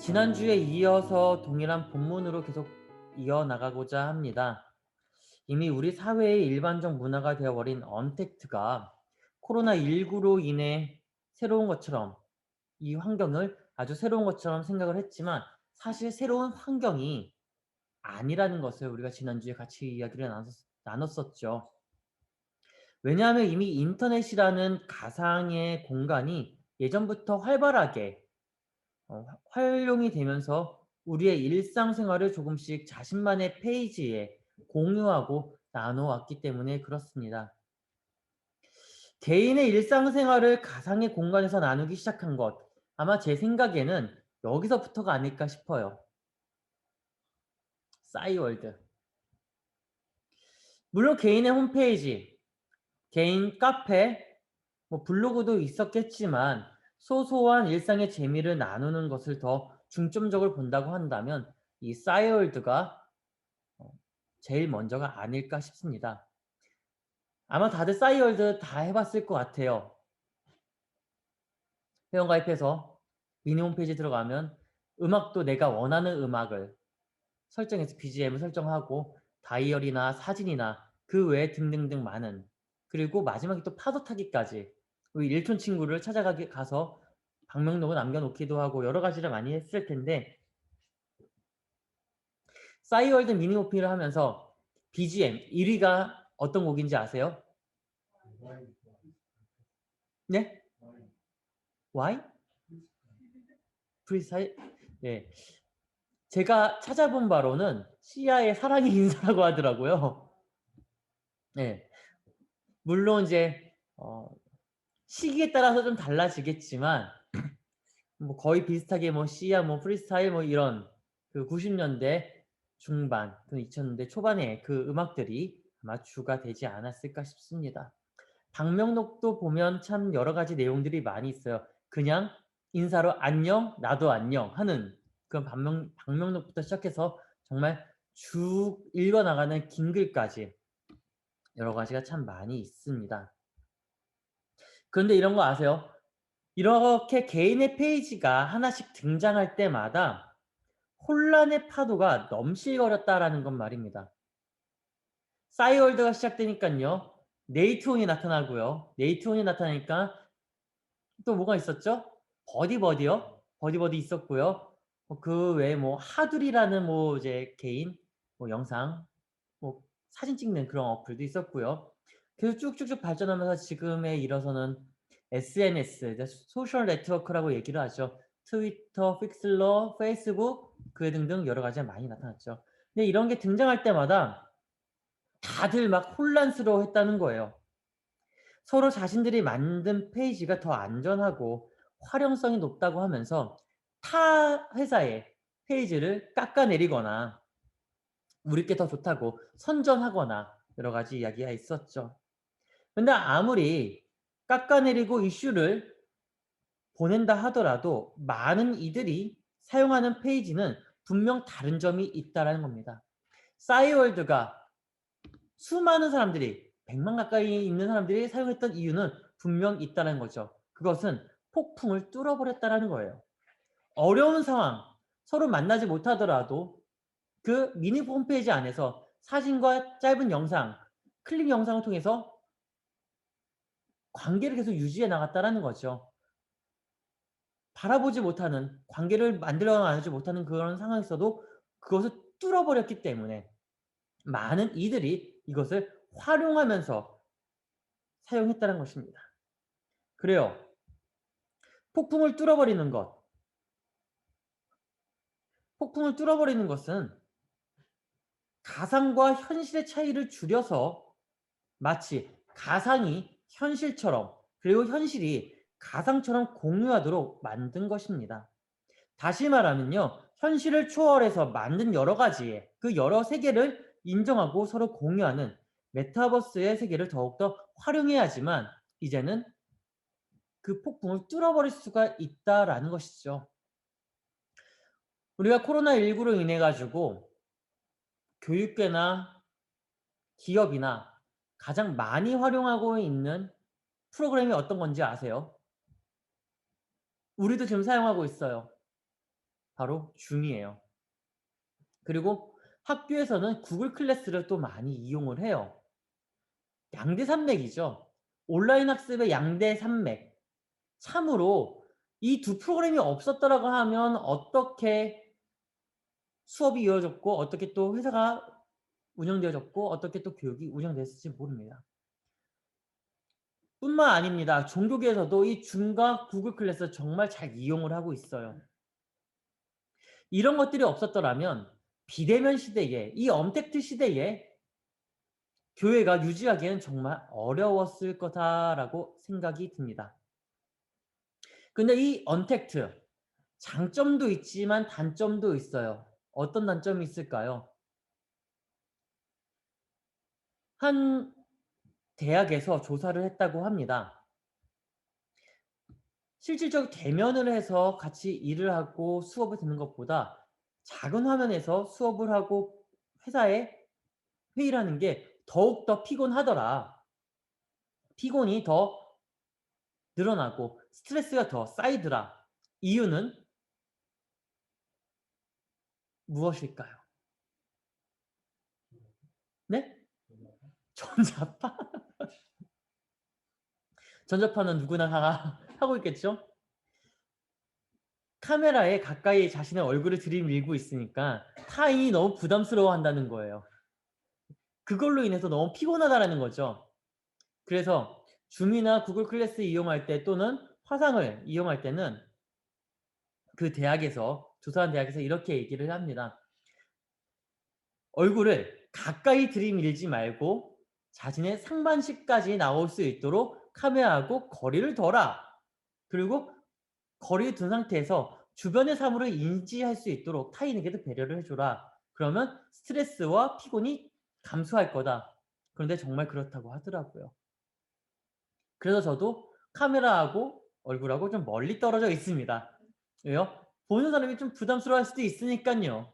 지난주에 이어서 동일한 본문으로 계속 이어나가고자 합니다. 이미 우리 사회의 일반적 문화가 되어버린 언택트가 코로나19로 인해 새로운 것처럼 이 환경을 아주 새로운 것처럼 생각을 했지만 사실 새로운 환경이 아니라는 것을 우리가 지난주에 같이 이야기를 나눴었죠. 왜냐하면 이미 인터넷이라는 가상의 공간이 예전부터 활발하게 활용이 되면서 우리의 일상생활을 조금씩 자신만의 페이지에 공유하고 나눠왔기 때문에 그렇습니다. 개인의 일상생활을 가상의 공간에서 나누기 시작한 것, 아마 제 생각에는 여기서부터가 아닐까 싶어요. 싸이월드. 물론 개인의 홈페이지, 개인 카페, 블로그도 있었겠지만 소소한 일상의 재미를 나누는 것을 더 중점적으로 본다고 한다면 이 싸이월드가 제일 먼저가 아닐까 싶습니다. 아마 다들 싸이월드 다 해봤을 것 같아요. 회원가입해서 미니 홈페이지 들어가면 음악도 내가 원하는 음악을 설정해서 BGM을 설정하고 다이어리나 사진이나 그 외에 등등등 많은, 그리고 마지막에 또 파도 타기까지 우리 일촌 친구를 가서 방명록을 남겨놓기도 하고 여러 가지를 많이 했을 텐데, 싸이월드 미니 홈피를 하면서 BGM 1위가 어떤 곡인지 아세요? 네? Why? 프리스타일? 네. 제가 찾아본 바로는 시아의 사랑의 인사라고 하더라고요. 네. 물론 이제 시기에 따라서 좀 달라지겠지만 거의 비슷하게 시아 프리스타일 이런 그 90년대 중반, 그 2000년대 초반에 그 음악들이 아마 주가 되지 않았을까 싶습니다. 방명록도 보면 참 여러 가지 내용들이 많이 있어요. 그냥 인사로 안녕, 나도 안녕 하는 그런 방명록부터 시작해서 정말 쭉 읽어나가는 긴 글까지 여러 가지가 참 많이 있습니다. 그런데 이런 거 아세요? 이렇게 개인의 페이지가 하나씩 등장할 때마다 혼란의 파도가 넘실거렸다라는 건 말입니다. 싸이월드가 시작되니까요. 네이트온이 나타나고요. 네이트온이 나타나니까 또 뭐가 있었죠? 버디버디요. 버디버디 있었고요. 그 외에 하두리라는 이제 개인 영상 사진 찍는 그런 어플도 있었고요. 계속 쭉쭉쭉 발전하면서 지금에 이뤄서는 SNS, 이제 소셜 네트워크라고 얘기를 하죠. 트위터, 픽슬러, 페이스북 그 등등 여러 가지가 많이 나타났죠. 근데 이런 게 등장할 때마다 다들 막 혼란스러워했다는 거예요. 서로 자신들이 만든 페이지가 더 안전하고 활용성이 높다고 하면서 타 회사의 페이지를 깎아내리거나 우리 게 더 좋다고 선전하거나 여러 가지 이야기가 있었죠. 근데 아무리 깎아내리고 이슈를 보낸다 하더라도 많은 이들이 사용하는 페이지는 분명 다른 점이 있다는 겁니다. 싸이월드가 수많은 사람들이 100만 가까이 있는 사람들이 사용했던 이유는 분명 있다는 거죠. 그것은 폭풍을 뚫어버렸다는 거예요. 어려운 상황, 서로 만나지 못하더라도 그 미니 홈페이지 안에서 사진과 짧은 영상, 클립 영상을 통해서 관계를 계속 유지해 나갔다는 거죠. 바라보지 못하는, 관계를 만들어 나가지 못하는 그런 상황에서도 그것을 뚫어버렸기 때문에 많은 이들이 이것을 활용하면서 사용했다는 것입니다. 그래요. 폭풍을 뚫어버리는 것. 폭풍을 뚫어버리는 것은 가상과 현실의 차이를 줄여서 마치 가상이 현실처럼, 그리고 현실이 가상처럼 공유하도록 만든 것입니다. 다시 말하면요. 현실을 초월해서 만든 여러 가지의 그 여러 세계를 인정하고 서로 공유하는 메타버스의 세계를 더욱더 활용해야지만 이제는 그 폭풍을 뚫어버릴 수가 있다라는 것이죠. 우리가 코로나19로 인해 가지고 교육계나 기업이나 가장 많이 활용하고 있는 프로그램이 어떤 건지 아세요? 우리도 지금 사용하고 있어요. 바로 줌이에요. 그리고 학교에서는 구글 클래스를 또 많이 이용을 해요. 양대산맥이죠. 온라인 학습의 양대산맥. 참으로 이 두 프로그램이 없었더라고 하면 어떻게 수업이 이루어졌고 어떻게 또 회사가 운영되어졌고 어떻게 또 교육이 운영됐을지 모릅니다. 뿐만 아닙니다. 종교계에서도 이 줌과 구글 클래스 정말 잘 이용을 하고 있어요. 이런 것들이 없었더라면 비대면 시대에 이 언택트 시대에 교회가 유지하기에는 정말 어려웠을 거다라고 생각이 듭니다. 근데 이 언택트 장점도 있지만 단점도 있어요. 어떤 단점이 있을까요? 한 대학에서 조사를 했다고 합니다. 실질적으로 대면을 해서 같이 일을 하고 수업을 듣는 것보다 작은 화면에서 수업을 하고 회사에 회의를 하는 게 더욱더 피곤하더라. 피곤이 더 늘어나고 스트레스가 더 쌓이더라. 이유는 무엇일까요? 네? 전자파? 전자파는 누구나 다 하고 있겠죠? 카메라에 가까이 자신의 얼굴을 들이밀고 있으니까 타인이 너무 부담스러워한다는 거예요. 그걸로 인해서 너무 피곤하다라는 거죠. 그래서 줌이나 구글 클래스 이용할 때 또는 화상을 이용할 때는 그 대학에서 조사한 대학에서 이렇게 얘기를 합니다. 얼굴을 가까이 들이밀지 말고 자신의 상반신까지 나올 수 있도록 카메라하고 거리를 둬라. 그리고 거리를 둔 상태에서 주변의 사물을 인지할 수 있도록 타인에게도 배려를 해줘라. 그러면 스트레스와 피곤이 감소할 거다. 그런데 정말 그렇다고 하더라고요. 그래서 저도 카메라하고 얼굴하고 좀 멀리 떨어져 있습니다. 왜요? 보는 사람이 좀 부담스러워할 수도 있으니깐요.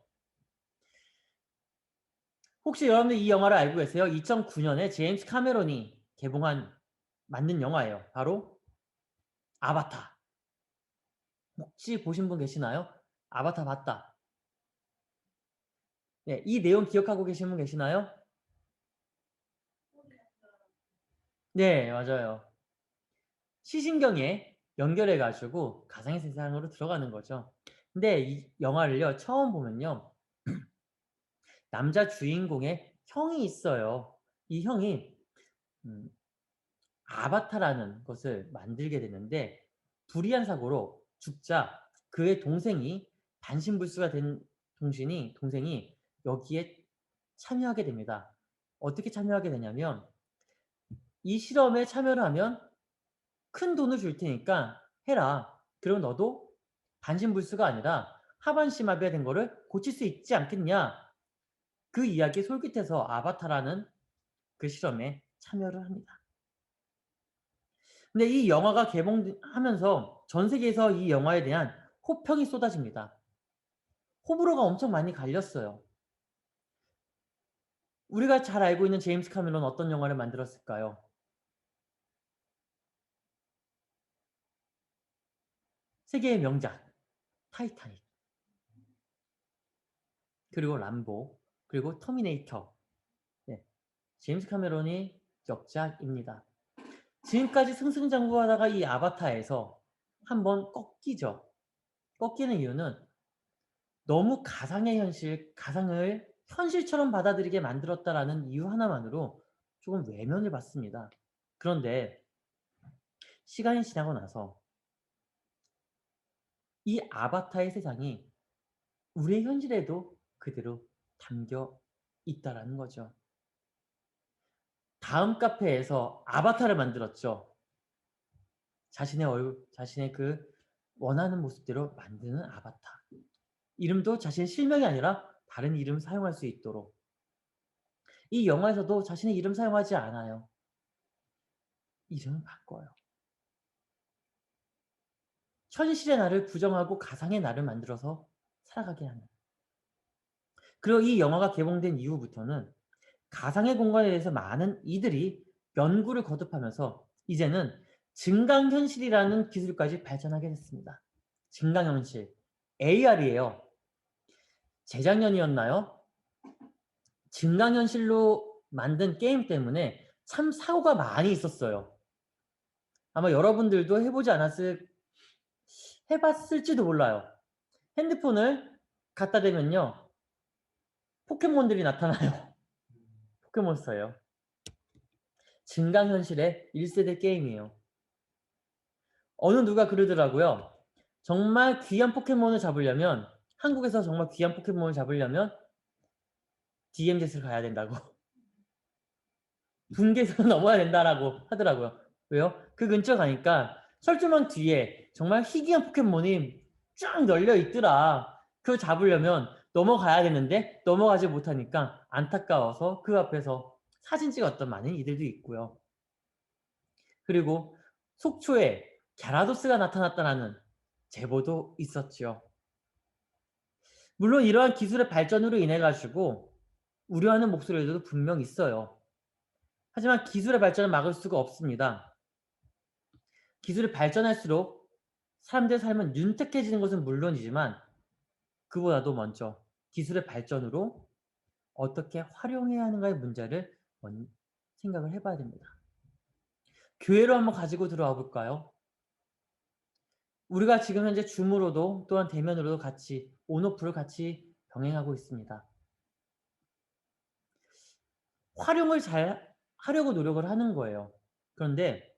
혹시 여러분들 이 영화를 알고 계세요? 2009년에 제임스 카메론이 개봉한 만든 영화예요. 바로 아바타. 혹시 보신 분 계시나요? 아바타 봤다. 네, 이 내용 기억하고 계신 분 계시나요? 네, 맞아요. 시신경에 연결해 가지고 가상의 세상으로 들어가는 거죠. 근데 이 영화를요, 처음 보면요. 남자 주인공의 형이 있어요. 이 형이 음 아바타라는 것을 만들게 되는데 불의한 사고로 죽자 그의 동생이 반신불수가 된 동생이 여기에 참여하게 됩니다. 어떻게 참여하게 되냐면 이 실험에 참여를 하면 큰 돈을 줄 테니까 해라. 그리고 너도 반신불수가 아니라 하반신마비가 된 거를 고칠 수 있지 않겠냐. 그 이야기 솔깃해서 아바타라는 그 실험에 참여를 합니다. 근데 이 영화가 개봉하면서 전 세계에서 이 영화에 대한 호평이 쏟아집니다. 호불호가 엄청 많이 갈렸어요. 우리가 잘 알고 있는 제임스 카메론 어떤 영화를 만들었을까요? 세계의 명작 타이타닉, 그리고 람보, 그리고 터미네이터. 네, 제임스 카메론이 역작입니다. 지금까지 승승장구하다가 이 아바타에서 한번 꺾이죠. 꺾이는 이유는 너무 가상을 현실처럼 받아들이게 만들었다라는 이유 하나만으로 조금 외면을 받습니다. 그런데 시간이 지나고 나서 이 아바타의 세상이 우리의 현실에도 그대로 담겨 있다라는 거죠. 다음 카페에서 아바타를 만들었죠. 자신의 그 원하는 모습대로 만드는 아바타. 이름도 자신의 실명이 아니라 다른 이름 사용할 수 있도록. 이 영화에서도 자신의 이름 사용하지 않아요. 이름을 바꿔요. 현실의 나를 부정하고 가상의 나를 만들어서 살아가게 하는. 그리고 이 영화가 개봉된 이후부터는 가상의 공간에 대해서 많은 이들이 연구를 거듭하면서 이제는 증강현실이라는 기술까지 발전하게 됐습니다. 증강현실, AR이에요. 재작년이었나요? 증강현실로 만든 게임 때문에 참 사고가 많이 있었어요. 아마 여러분들도 해봤을지도 몰라요. 핸드폰을 갖다 대면요. 포켓몬들이 나타나요. 포켓몬스터예요. 증강현실의 1세대 게임이에요. 어느 누가 그러더라고요. 정말 귀한 포켓몬을 잡으려면, 한국에서 정말 귀한 포켓몬을 잡으려면 DMZ를 가야 된다고. 분계선을 넘어야 된다라고 하더라고요. 왜요? 그 근처 가니까 철조망 뒤에 정말 희귀한 포켓몬이 쫙 널려 있더라. 그거 잡으려면 넘어가야 되는데 넘어가지 못하니까 안타까워서 그 앞에서 사진 찍었던 많은 이들도 있고요. 그리고 속초에 갸라도스가 나타났다는 제보도 있었지요. 물론 이러한 기술의 발전으로 인해 가지고 우려하는 목소리들도 분명 있어요. 하지만 기술의 발전을 막을 수가 없습니다. 기술이 발전할수록 사람들의 삶은 윤택해지는 것은 물론이지만 그보다도 먼저 기술의 발전으로 어떻게 활용해야 하는가의 문제를 생각을 해봐야 됩니다. 교회로 한번 가지고 들어와 볼까요? 우리가 지금 현재 줌으로도 또한 대면으로도 같이 온오프를 같이 병행하고 있습니다. 활용을 잘 하려고 노력을 하는 거예요. 그런데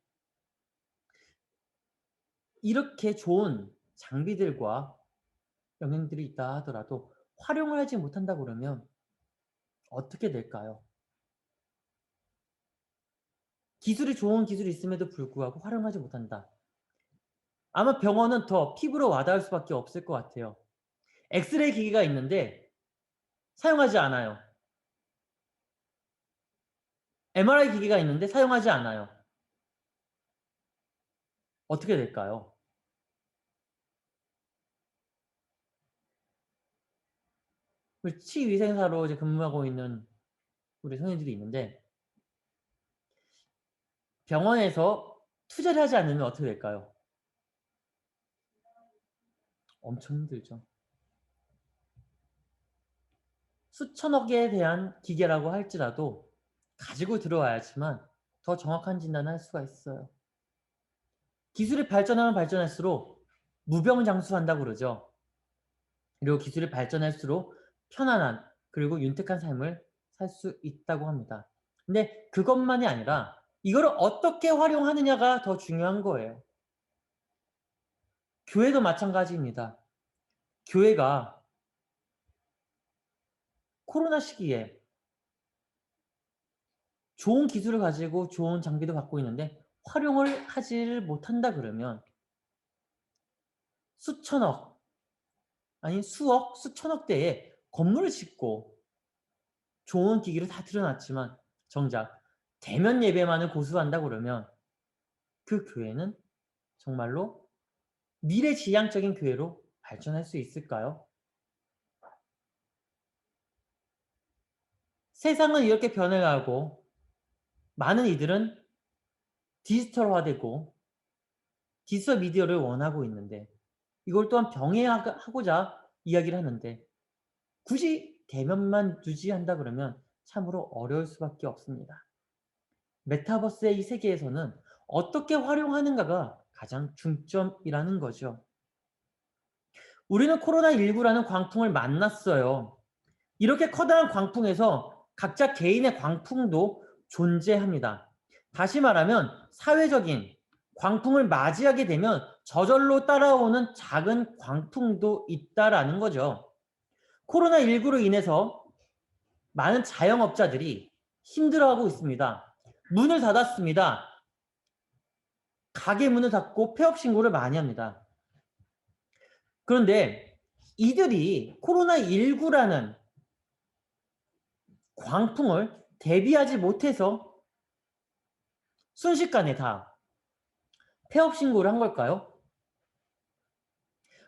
이렇게 좋은 장비들과 영향들이 있다 하더라도 활용을 하지 못한다 그러면 어떻게 될까요? 기술이 좋은 기술이 있음에도 불구하고 활용하지 못한다. 아마 병원은 더 피부로 와닿을 수밖에 없을 것 같아요. 엑스레이 기기가 있는데 사용하지 않아요. MRI 기기가 있는데 사용하지 않아요. 어떻게 될까요? 치위생사로 이제 근무하고 있는 우리 선생님들이 있는데 병원에서 투자를 하지 않으면 어떻게 될까요? 엄청 힘들죠. 수천억에 대한 기계라고 할지라도 가지고 들어와야지만 더 정확한 진단을 할 수가 있어요. 기술이 발전하면 발전할수록 무병장수한다고 그러죠. 그리고 기술이 발전할수록 편안한 그리고 윤택한 삶을 살 수 있다고 합니다. 근데 그것만이 아니라 이거를 어떻게 활용하느냐가 더 중요한 거예요. 교회도 마찬가지입니다. 교회가 코로나 시기에 좋은 기술을 가지고 좋은 장비도 갖고 있는데 활용을 하지를 못한다 그러면 수천억 아니 수억, 수천억 대의 건물을 짓고 좋은 기기를 다 들여놨지만 정작 대면 예배만을 고수한다 그러면 그 교회는 정말로 미래지향적인 교회로 발전할 수 있을까요? 세상은 이렇게 변해가고 많은 이들은 디지털화되고 디지털 미디어를 원하고 있는데 이걸 또한 병행하고자 이야기를 하는데 굳이 대면만 유지한다 그러면 참으로 어려울 수밖에 없습니다. 메타버스의 이 세계에서는 어떻게 활용하는가가 가장 중점이라는 거죠. 우리는 코로나19라는 광풍을 만났어요. 이렇게 커다란 광풍에서 각자 개인의 광풍도 존재합니다. 다시 말하면 사회적인 광풍을 맞이하게 되면 저절로 따라오는 작은 광풍도 있다라는 거죠. 코로나19로 인해서 많은 자영업자들이 힘들어하고 있습니다. 문을 닫았습니다. 가게 문을 닫고 폐업 신고를 많이 합니다. 그런데 이들이 코로나19라는 광풍을 대비하지 못해서 순식간에 다 폐업 신고를 한 걸까요?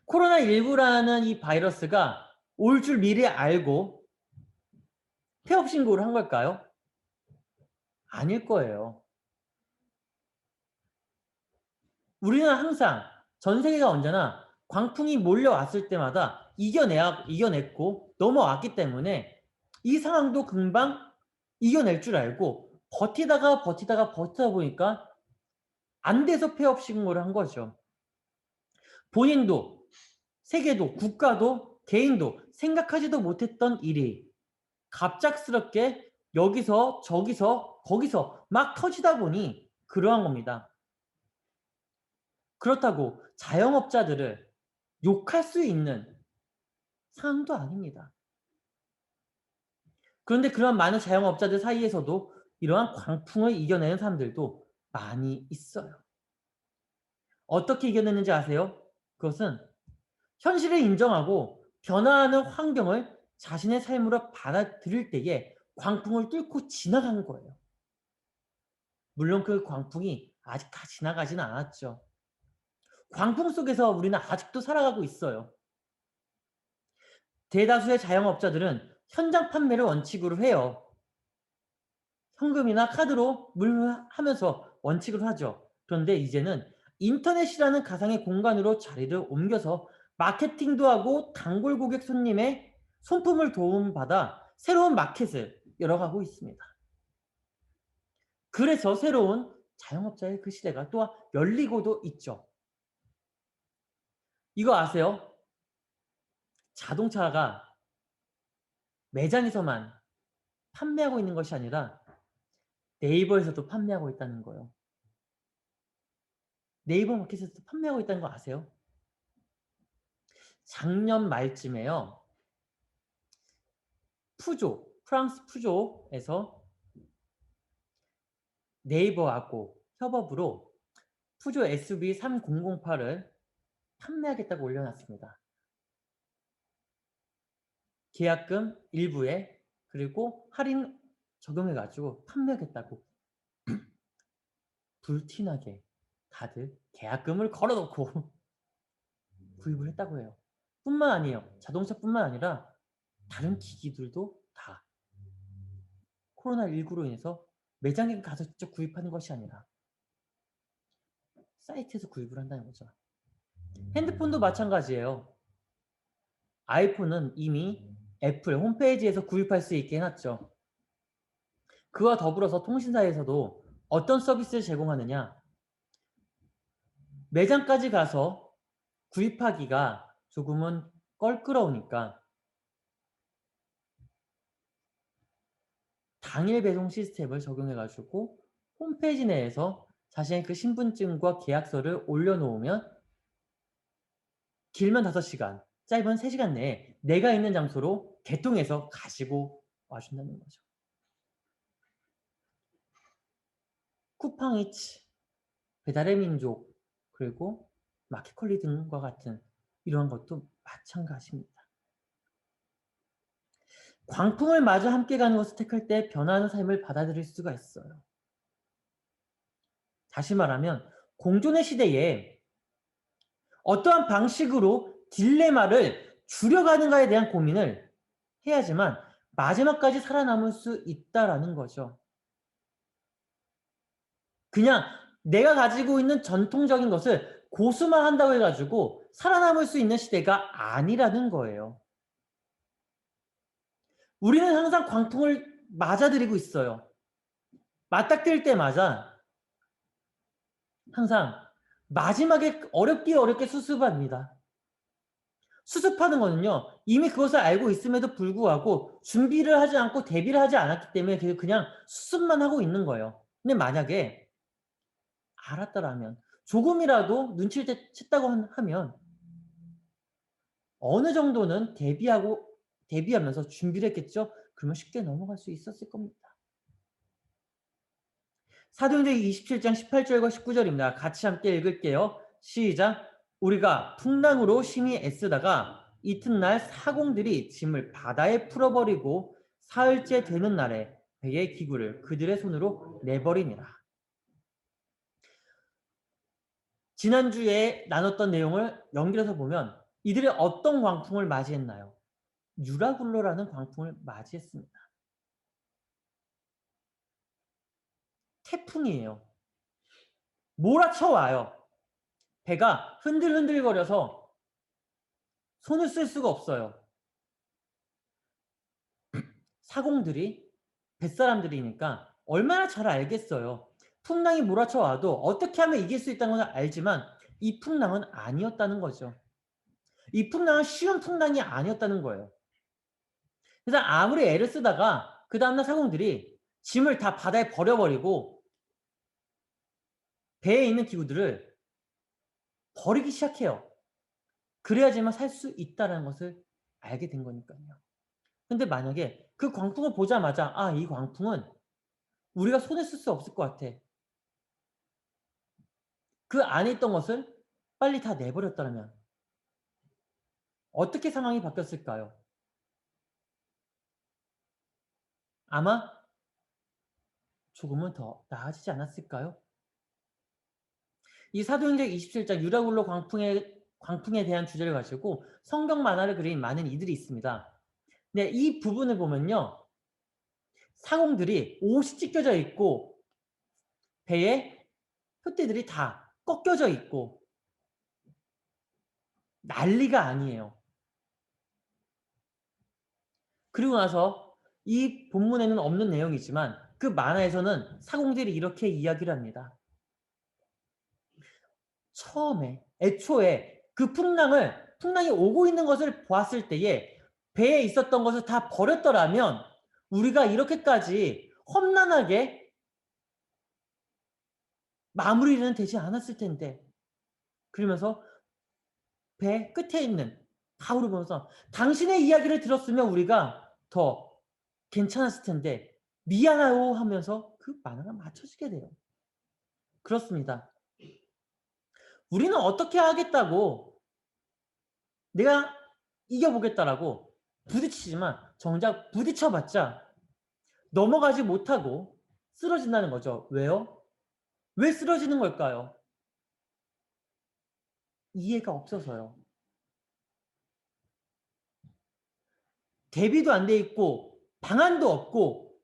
코로나19라는 이 바이러스가 올 줄 미리 알고 폐업 신고를 한 걸까요? 아닐 거예요. 우리는 항상 전 세계가 언제나 광풍이 몰려왔을 때마다 이겨냈고 넘어왔기 때문에 이 상황도 금방 이겨낼 줄 알고 버티다가 버티다 보니까 안 돼서 폐업 신고를 한 거죠. 본인도 세계도 국가도 개인도 생각하지도 못했던 일이 갑작스럽게 여기서 저기서 거기서 막 터지다 보니 그러한 겁니다. 그렇다고 자영업자들을 욕할 수 있는 상황도 아닙니다. 그런데 그런 많은 자영업자들 사이에서도 이러한 광풍을 이겨내는 사람들도 많이 있어요. 어떻게 이겨내는지 아세요? 그것은 현실을 인정하고 변화하는 환경을 자신의 삶으로 받아들일 때에 광풍을 뚫고 지나가는 거예요. 물론 그 광풍이 아직 다 지나가지는 않았죠. 광풍 속에서 우리는 아직도 살아가고 있어요. 대다수의 자영업자들은 현장 판매를 원칙으로 해요. 현금이나 카드로 물하면서 원칙으로 하죠. 그런데 이제는 인터넷이라는 가상의 공간으로 자리를 옮겨서 마케팅도 하고 단골 고객 손님의 손품을 도움받아 새로운 마켓을 열어가고 있습니다. 그래서 새로운 자영업자의 그 시대가 또 열리고도 있죠. 이거 아세요? 자동차가 매장에서만 판매하고 있는 것이 아니라 네이버에서도 판매하고 있다는 거예요. 네이버 마켓에서도 판매하고 있다는 거 아세요? 작년 말쯤에요. 프랑스 푸조에서 네이버하고 협업으로 푸조 SV3008을 판매하겠다고 올려놨습니다. 계약금 일부에 그리고 할인 적용해가지고 판매하겠다고 불티나게 다들 계약금을 걸어놓고 구입을 했다고 해요. 뿐만 아니에요. 자동차뿐만 아니라 다른 기기들도 다 코로나19로 인해서 매장에 가서 직접 구입하는 것이 아니라 사이트에서 구입을 한다는 거죠. 핸드폰도 마찬가지예요. 아이폰은 이미 애플 홈페이지에서 구입할 수 있게 해놨죠. 그와 더불어서 통신사에서도 어떤 서비스를 제공하느냐, 매장까지 가서 구입하기가 조금은 껄끄러우니까 당일 배송 시스템을 적용해가지고 홈페이지 내에서 자신의 그 신분증과 계약서를 올려놓으면 길면 5시간, 짧은 3시간 내에 내가 있는 장소로 개통해서 가지고 와준다는 거죠. 쿠팡이츠, 배달의 민족, 그리고 마켓컬리 등과 같은 이러한 것도 마찬가지입니다. 광풍을 마저 함께 가는 것을 택할 때 변화하는 삶을 받아들일 수가 있어요. 다시 말하면 공존의 시대에 어떠한 방식으로 딜레마를 줄여가는가에 대한 고민을 해야지만 마지막까지 살아남을 수 있다라는 거죠. 그냥 내가 가지고 있는 전통적인 것을 고수만 한다고 해가지고 살아남을 수 있는 시대가 아니라는 거예요. 우리는 항상 광풍을 맞아들이고 있어요. 맞닥뜨릴 때마다 항상 마지막에 어렵게 수습합니다. 수습하는 거는요, 이미 그것을 알고 있음에도 불구하고 준비를 하지 않고 대비를 하지 않았기 때문에 그냥 수습만 하고 있는 거예요. 근데 만약에 알았다라면, 조금이라도 눈치를 챘다고 하면 어느 정도는 대비하면서 준비를 했겠죠? 그러면 쉽게 넘어갈 수 있었을 겁니다. 사도행전 27장 18절과 19절입니다. 같이 함께 읽을게요. 시작. 우리가 풍랑으로 심히 애쓰다가 이튿날 사공들이 짐을 바다에 풀어버리고 사흘째 되는 날에 배의 기구를 그들의 손으로 내버리니라. 지난주에 나눴던 내용을 연결해서 보면 이들이 어떤 광풍을 맞이했나요? 유라굴로라는 광풍을 맞이했습니다. 태풍이에요. 몰아쳐와요. 배가 흔들흔들거려서 손을 쓸 수가 없어요. 사공들이 뱃사람들이니까 얼마나 잘 알겠어요. 풍랑이 몰아쳐 와도 어떻게 하면 이길 수 있다는 건 알지만 이 풍랑은 아니었다는 거죠. 이 풍랑은 쉬운 풍랑이 아니었다는 거예요. 그래서 아무리 애를 쓰다가 그 다음날 사공들이 짐을 다 바다에 버려버리고 배에 있는 기구들을 버리기 시작해요. 그래야지만 살 수 있다는 것을 알게 된 거니까요. 근데 만약에 그 광풍을 보자마자 이 광풍은 우리가 손에 쓸 수 없을 것 같아. 그 안에 있던 것을 빨리 다 내버렸더라면 어떻게 상황이 바뀌었을까요? 아마 조금은 더 나아지지 않았을까요? 이 사도행전 27장 유라굴로 광풍에 대한 주제를 가지고 성경 만화를 그린 많은 이들이 있습니다. 네, 이 부분을 보면요. 사공들이 옷이 찢겨져 있고 배에 푯대들이 다 꺾여져 있고 난리가 아니에요. 그리고 나서 이 본문에는 없는 내용이지만 그 만화에서는 사공들이 이렇게 이야기를 합니다. 애초에 그 풍랑이 오고 있는 것을 보았을 때에 배에 있었던 것을 다 버렸더라면 우리가 이렇게까지 험난하게 마무리는 되지 않았을 텐데. 그러면서 배 끝에 있는 바울을 보면서 당신의 이야기를 들었으면 우리가 더 괜찮았을 텐데 미안하오 하면서 그 만화가 맞춰지게 돼요. 그렇습니다. 우리는 어떻게 하겠다고 내가 이겨보겠다라고 부딪히지만 정작 부딪혀봤자 넘어가지 못하고 쓰러진다는 거죠. 왜요? 왜 쓰러지는 걸까요? 이해가 없어서요. 대비도 안 돼 있고 방안도 없고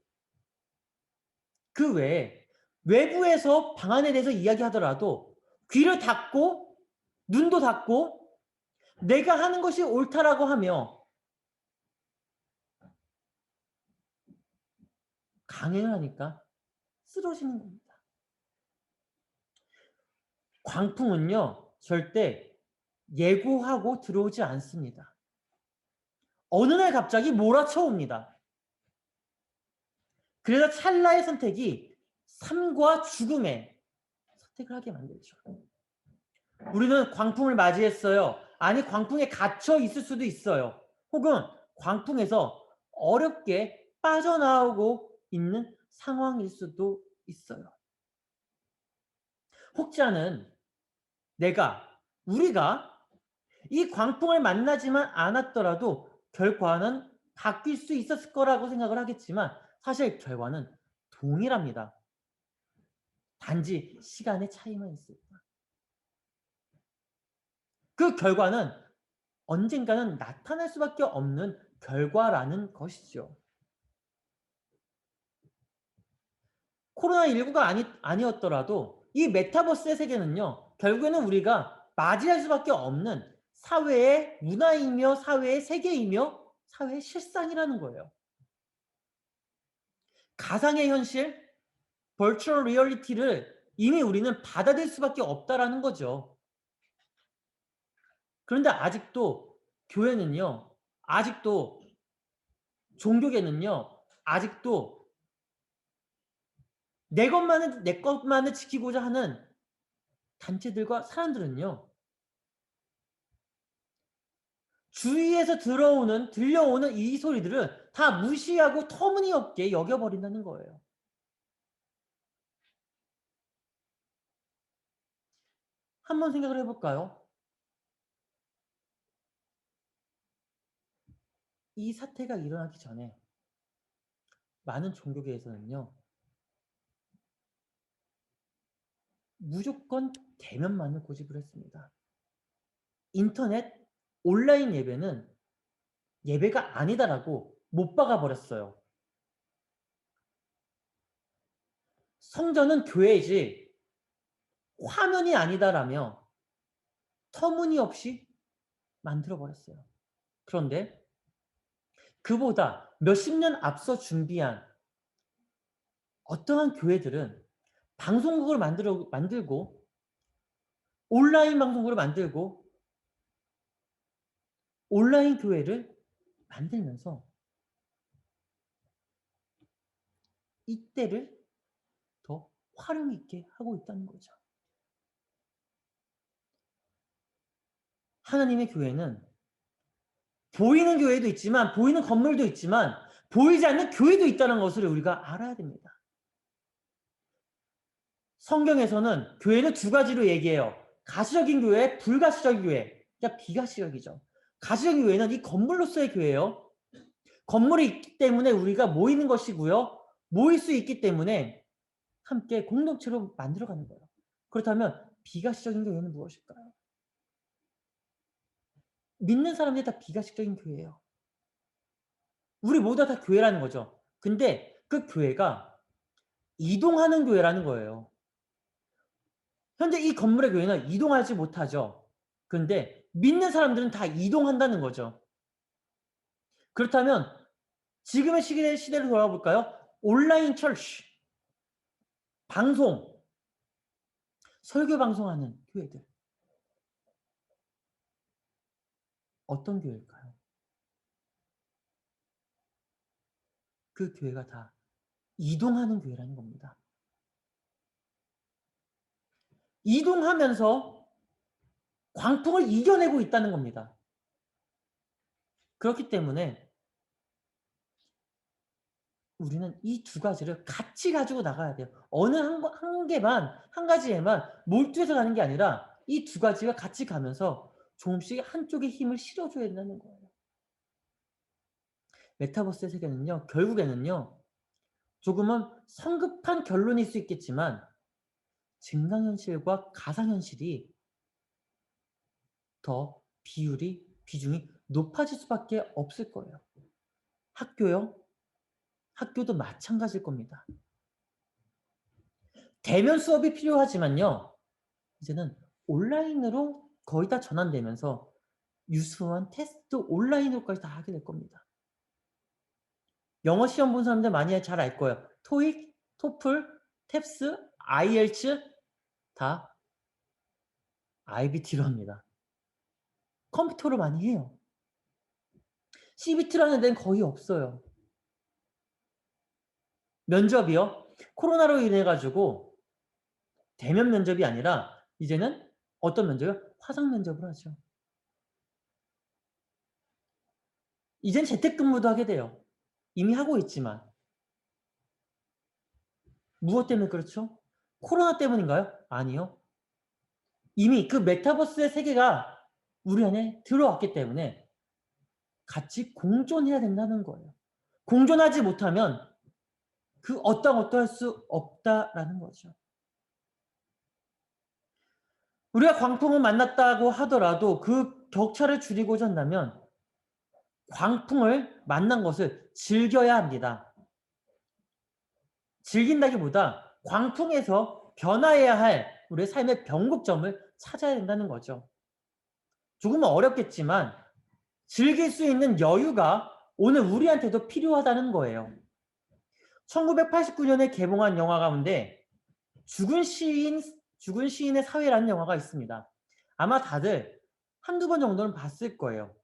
그 외에 외부에서 방안에 대해서 이야기하더라도 귀를 닫고 눈도 닫고 내가 하는 것이 옳다라고 하며 강행을 하니까 쓰러지는 겁니다. 광풍은요, 절대 예고하고 들어오지 않습니다. 어느 날 갑자기 몰아쳐 옵니다. 그래서 찰나의 선택이 삶과 죽음의 선택을 하게 만들죠. 우리는 광풍을 맞이했어요. 아니, 광풍에 갇혀 있을 수도 있어요. 혹은 광풍에서 어렵게 빠져나오고 있는 상황일 수도 있어요. 혹자는 우리가 이 광풍을 만나지만 않았더라도 결과는 바뀔 수 있었을 거라고 생각을 하겠지만 사실 결과는 동일합니다. 단지 시간의 차이만 있습니다. 그 결과는 언젠가는 나타날 수밖에 없는 결과라는 것이죠. 코로나19가 아니었더라도 이 메타버스의 세계는요. 결국에는 우리가 맞이할 수밖에 없는 사회의 문화이며 사회의 세계이며 사회의 실상이라는 거예요. 가상의 현실, 버추얼 리얼리티를 이미 우리는 받아들일 수밖에 없다라는 거죠. 그런데 아직도 교회는요. 아직도 종교계는요. 아직도 내 것만을 지키고자 하는 단체들과 사람들은요. 주위에서 들려오는 이 소리들을 다 무시하고 터무니없게 여겨버린다는 거예요. 한번 생각을 해볼까요? 이 사태가 일어나기 전에 많은 종교계에서는요. 무조건 대면만을 고집을 했습니다. 인터넷 온라인 예배는 예배가 아니다라고 못 박아 버렸어요. 성전은 교회이지 화면이 아니다라며 터무니없이 만들어 버렸어요. 그런데 그보다 몇십 년 앞서 준비한 어떠한 교회들은 방송국을 만들고 온라인 방송국을 만들고 온라인 교회를 만들면서 이때를 더 활용 있게 하고 있다는 거죠. 하나님의 교회는 보이는 교회도 있지만 보이는 건물도 있지만 보이지 않는 교회도 있다는 것을 우리가 알아야 됩니다. 성경에서는 교회는 두 가지로 얘기해요. 가시적인 교회, 불가시적인 교회. 그러니까 비가시적이죠. 가시적인 교회는 이 건물로서의 교회예요. 건물이 있기 때문에 우리가 모이는 것이고요. 모일 수 있기 때문에 함께 공동체로 만들어가는 거예요. 그렇다면 비가시적인 교회는 무엇일까요? 믿는 사람들이 다 비가시적인 교회예요. 우리 모두가 다 교회라는 거죠. 근데 그 교회가 이동하는 교회라는 거예요. 현재 이 건물의 교회는 이동하지 못하죠. 그런데 믿는 사람들은 다 이동한다는 거죠. 그렇다면 지금의 시대를 돌아볼까요? 온라인 철치, 방송, 설교 방송하는 교회들. 어떤 교회일까요? 그 교회가 다 이동하는 교회라는 겁니다. 이동하면서 광풍을 이겨내고 있다는 겁니다. 그렇기 때문에 우리는 이 두 가지를 같이 가지고 나가야 돼요. 어느 한 가지에만 몰두해서 가는 게 아니라 이 두 가지가 같이 가면서 조금씩 한쪽에 힘을 실어줘야 된다는 거예요. 메타버스의 세계는요, 결국에는요, 조금은 성급한 결론일 수 있겠지만 증강현실과 가상현실이 더 비중이 높아질 수밖에 없을 거예요. 학교요? 학교도 마찬가지일 겁니다. 대면 수업이 필요하지만요. 이제는 온라인으로 거의 다 전환되면서 유수한 테스트 온라인으로까지 다 하게 될 겁니다. 영어 시험 본 사람들 많이 잘 알 거예요. 토익, 토플, 탭스, IELTS 다 IBT로 합니다. 컴퓨터로 많이 해요. CBT라는 데는 거의 없어요. 면접이요? 코로나로 인해 가지고 대면 면접이 아니라 이제는 어떤 면접이요? 화상 면접을 하죠. 이젠 재택근무도 하게 돼요. 이미 하고 있지만. 무엇 때문에 그렇죠? 코로나 때문인가요? 아니요. 이미 그 메타버스의 세계가 우리 안에 들어왔기 때문에 같이 공존해야 된다는 거예요. 공존하지 못하면 그 어떠할 수 없다라는 거죠. 우리가 광풍을 만났다고 하더라도 그 격차를 줄이고자 한다면 광풍을 만난 것을 즐겨야 합니다. 즐긴다기보다 광풍에서 변화해야 할 우리의 삶의 변곡점을 찾아야 된다는 거죠. 조금은 어렵겠지만 즐길 수 있는 여유가 오늘 우리한테도 필요하다는 거예요. 1989년에 개봉한 영화 가운데 죽은 시인의 사회라는 영화가 있습니다. 아마 다들 한두 번 정도는 봤을 거예요.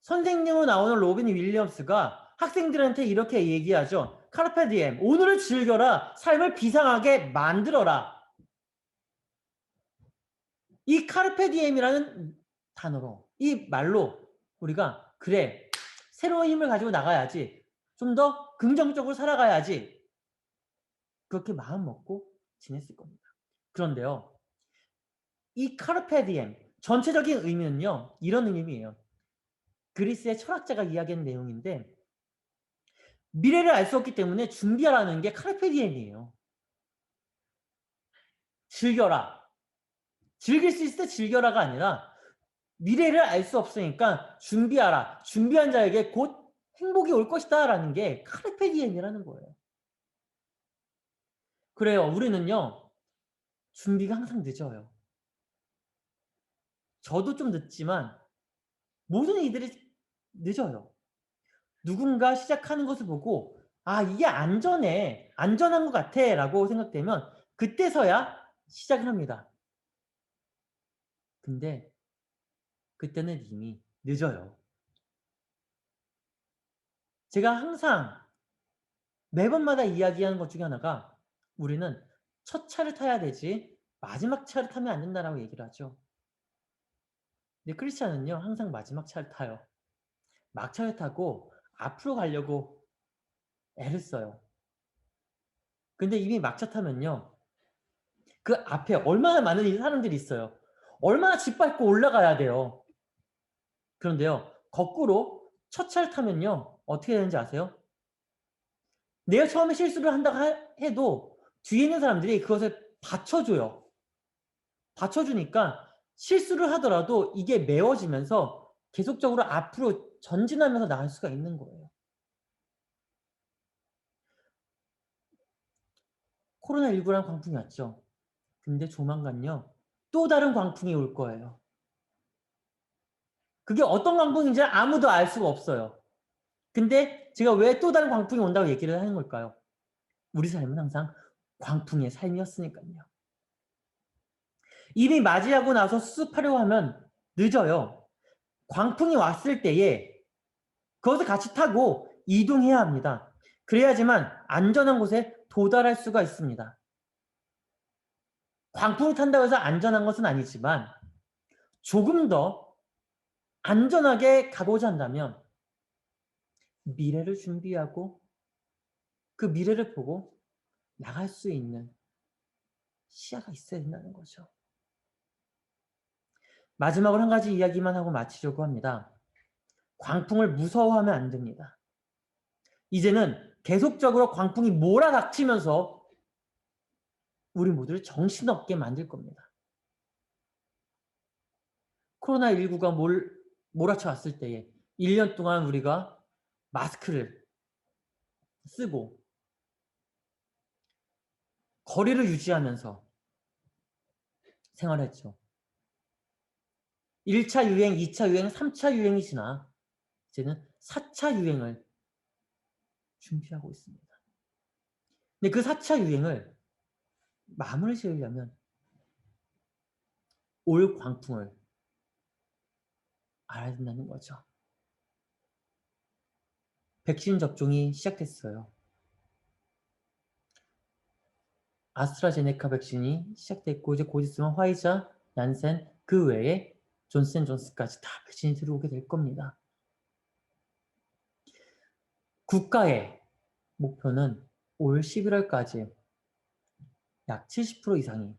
선생님으로 나오는 로빈 윌리엄스가 학생들한테 이렇게 얘기하죠. 카르페 디엠, 오늘을 즐겨라. 삶을 비상하게 만들어라. 이 카르페 디엠이라는 단어로, 이 말로 우리가 그래, 새로운 힘을 가지고 나가야지. 좀 더 긍정적으로 살아가야지. 그렇게 마음 먹고 지냈을 겁니다. 그런데요. 이 카르페 디엠 전체적인 의미는요. 이런 의미예요. 그리스의 철학자가 이야기한 내용인데 미래를 알 수 없기 때문에 준비하라는 게 카르페 디엠이에요. 즐겨라. 즐길 수 있을 때 즐겨라가 아니라 미래를 알 수 없으니까 준비하라. 준비한 자에게 곧 행복이 올 것이다 라는 게 카르페 디엠이라는 거예요. 그래요. 우리는요. 준비가 항상 늦어요. 저도 좀 늦지만 모든 이들이 늦어요. 누군가 시작하는 것을 보고 아 이게 안전해. 안전한 것 같아 라고 생각되면 그때서야 시작을 합니다. 근데 그때는 이미 늦어요. 제가 항상 매번마다 이야기하는 것 중에 하나가 우리는 첫 차를 타야 되지 마지막 차를 타면 안 된다라고 얘기를 하죠. 근데 크리스찬은요 항상 마지막 차를 타요. 막차를 타고 앞으로 가려고 애를 써요. 근데 이미 막차 타면요 그 앞에 얼마나 많은 사람들이 있어요. 얼마나 짓밟고 올라가야 돼요. 그런데요 거꾸로 첫 차를 타면요 어떻게 되는지 아세요? 내가 처음에 실수를 한다고 해도 뒤에 있는 사람들이 그것을 받쳐줘요. 받쳐주니까 실수를 하더라도 이게 메워지면서 계속적으로 앞으로 전진하면서 나갈 수가 있는 거예요. 코로나19란 광풍이 왔죠. 근데 조만간요 또 다른 광풍이 올 거예요. 그게 어떤 광풍인지 아무도 알 수가 없어요. 근데 제가 왜 또 다른 광풍이 온다고 얘기를 하는 걸까요? 우리 삶은 항상 광풍의 삶이었으니까요. 이미 맞이하고 나서 수습하려고 하면 늦어요. 광풍이 왔을 때에 그것을 같이 타고 이동해야 합니다. 그래야지만 안전한 곳에 도달할 수가 있습니다. 광풍을 탄다고 해서 안전한 것은 아니지만 조금 더 안전하게 가고자 한다면 미래를 준비하고 그 미래를 보고 나갈 수 있는 시야가 있어야 된다는 거죠. 마지막으로 한 가지 이야기만 하고 마치려고 합니다. 광풍을 무서워하면 안 됩니다. 이제는 계속적으로 광풍이 몰아닥치면서 우리 모두를 정신없게 만들 겁니다. 코로나19가 몰아쳐 왔을 때에 1년 동안 우리가 마스크를 쓰고 거리를 유지하면서 생활했죠. 1차 유행, 2차 유행, 3차 유행이 지나 이제는 4차 유행을 준비하고 있습니다. 근데 그 4차 유행을 마무리 지으려면 올 광풍을 알아야 된다는 거죠. 백신 접종이 시작됐어요. 아스트라제네카 백신이 시작됐고 이제 곧 있으면 화이자, 얀센, 그 외에 존슨앤존슨까지 다 백신이 들어오게 될 겁니다. 국가의 목표는 올 11월까지 약 70% 이상이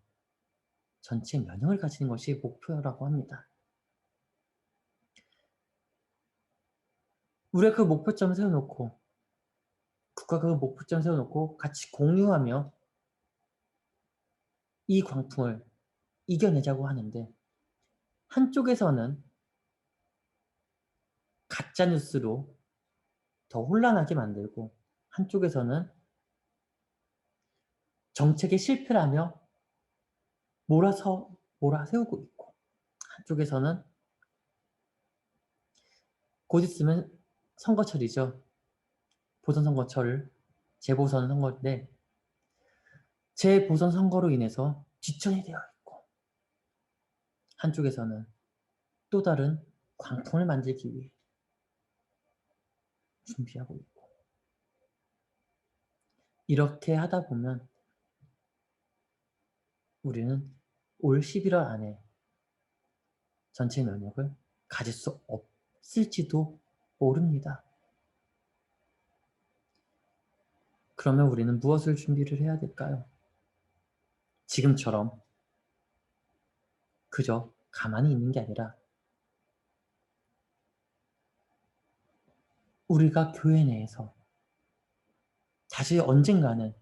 전체 면역을 가지는 것이 목표라고 합니다. 우리가 그 목표점을 세워놓고 국가가 그 목표점을 세워놓고 같이 공유하며 이 광풍을 이겨내자고 하는데 한쪽에서는 가짜뉴스로 더 혼란하게 만들고 한쪽에서는 정책의 실패라며 몰아세우고 있고 한쪽에서는 곧 있으면 선거철이죠. 보선선거철, 재보선 선거인데 재보선 선거로 인해서 지천이 되어 있고 한쪽에서는 또 다른 광풍을 만들기 위해 준비하고 있고 이렇게 하다 보면 우리는 올 11월 안에 전체 면역을 가질 수 없을지도 모릅니다. 그러면 우리는 무엇을 준비를 해야 될까요? 지금처럼 그저 가만히 있는 게 아니라 우리가 교회 내에서 다시 언젠가는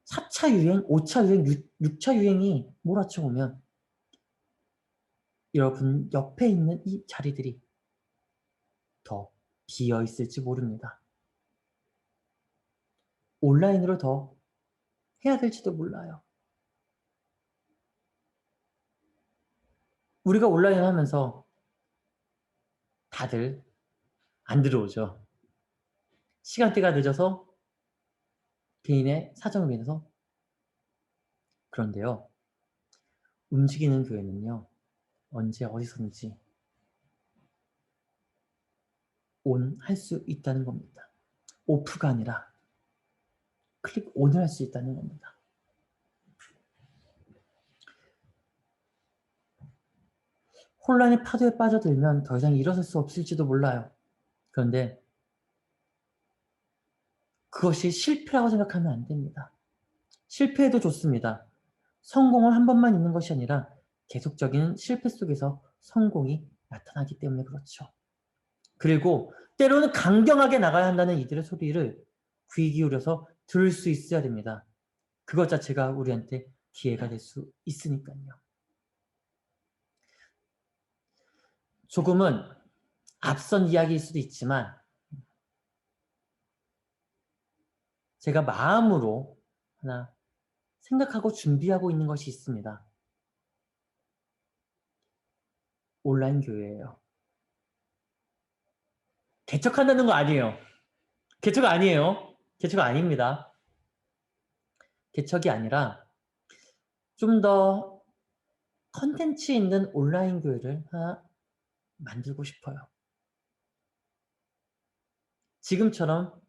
4차 유행, 5차 유행, 6차 유행이 몰아쳐오면 여러분 옆에 있는 이 자리들이 더 비어 있을지 모릅니다. 온라인으로 더 해야 될지도 몰라요. 우리가 온라인 하면서 다들 안 들어오죠. 시간대가 늦어서 개인의 사정으로 인해서. 그런데요. 움직이는 교회는요. 언제 어디서든지 온 할 수 있다는 겁니다. 오프가 아니라 클릭 온을 할 수 있다는 겁니다. 혼란의 파도에 빠져들면 더 이상 일어설 수 없을지도 몰라요. 그런데 그것이 실패라고 생각하면 안 됩니다. 실패해도 좋습니다. 성공은 한 번만 있는 것이 아니라 계속적인 실패 속에서 성공이 나타나기 때문에 그렇죠. 그리고 때로는 강경하게 나가야 한다는 이들의 소리를 귀 기울여서 들을 수 있어야 됩니다. 그것 자체가 우리한테 기회가 될 수 있으니까요. 조금은 앞선 이야기일 수도 있지만 제가 마음으로 하나 생각하고 준비하고 있는 것이 있습니다. 온라인 교회예요. 개척한다는 거 아니에요. 개척 아니에요. 개척 아닙니다. 개척이 아니라 좀 더 컨텐츠 있는 온라인 교회를 하나 만들고 싶어요. 지금처럼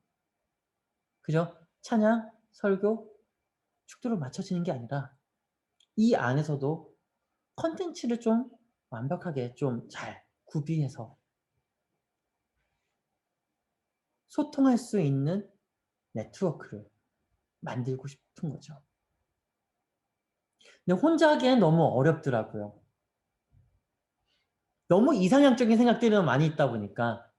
그죠? 찬양, 설교, 축도로 맞춰지는 게 아니라 이 안에서도 컨텐츠를 좀 완벽하게 좀 잘 구비해서 소통할 수 있는 네트워크를 만들고 싶은 거죠. 근데 혼자 하기엔 너무 어렵더라고요. 너무 이상향적인 생각들이 많이 있다 보니까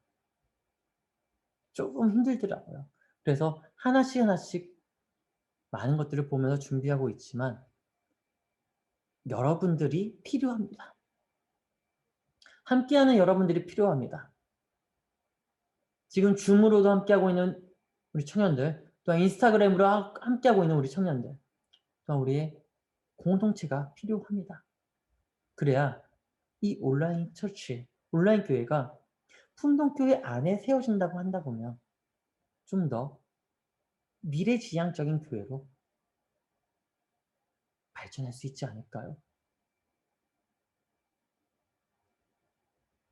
조금 힘들더라고요. 그래서 하나씩 하나씩 많은 것들을 보면서 준비하고 있지만 여러분들이 필요합니다. 함께하는 여러분들이 필요합니다. 지금 줌으로도 함께하고 있는 우리 청년들, 또한 인스타그램으로 함께하고 있는 우리 청년들, 또한 우리의 공동체가 필요합니다. 그래야 이 온라인 처치, 온라인 교회가 품동교회 안에 세워진다고 한다 보면 좀 더 미래지향적인 교회로 발전할 수 있지 않을까요?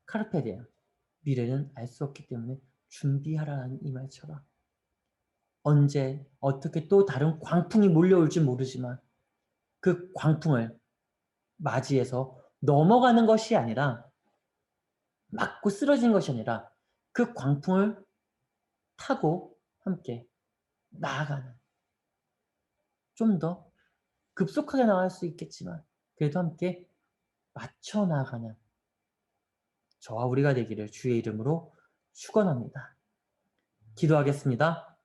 카르페 디엠. 미래는 알 수 없기 때문에 준비하라는 이 말처럼 언제 어떻게 또 다른 광풍이 몰려올지 모르지만 그 광풍을 맞이해서 넘어가는 것이 아니라 맞고 쓰러진 것이 아니라 그 광풍을 타고 함께 나아가는 좀 더 급속하게 나갈 수 있겠지만 그래도 함께 맞춰 나아가는 저와 우리가 되기를 주의 이름으로 축원합니다. 기도하겠습니다.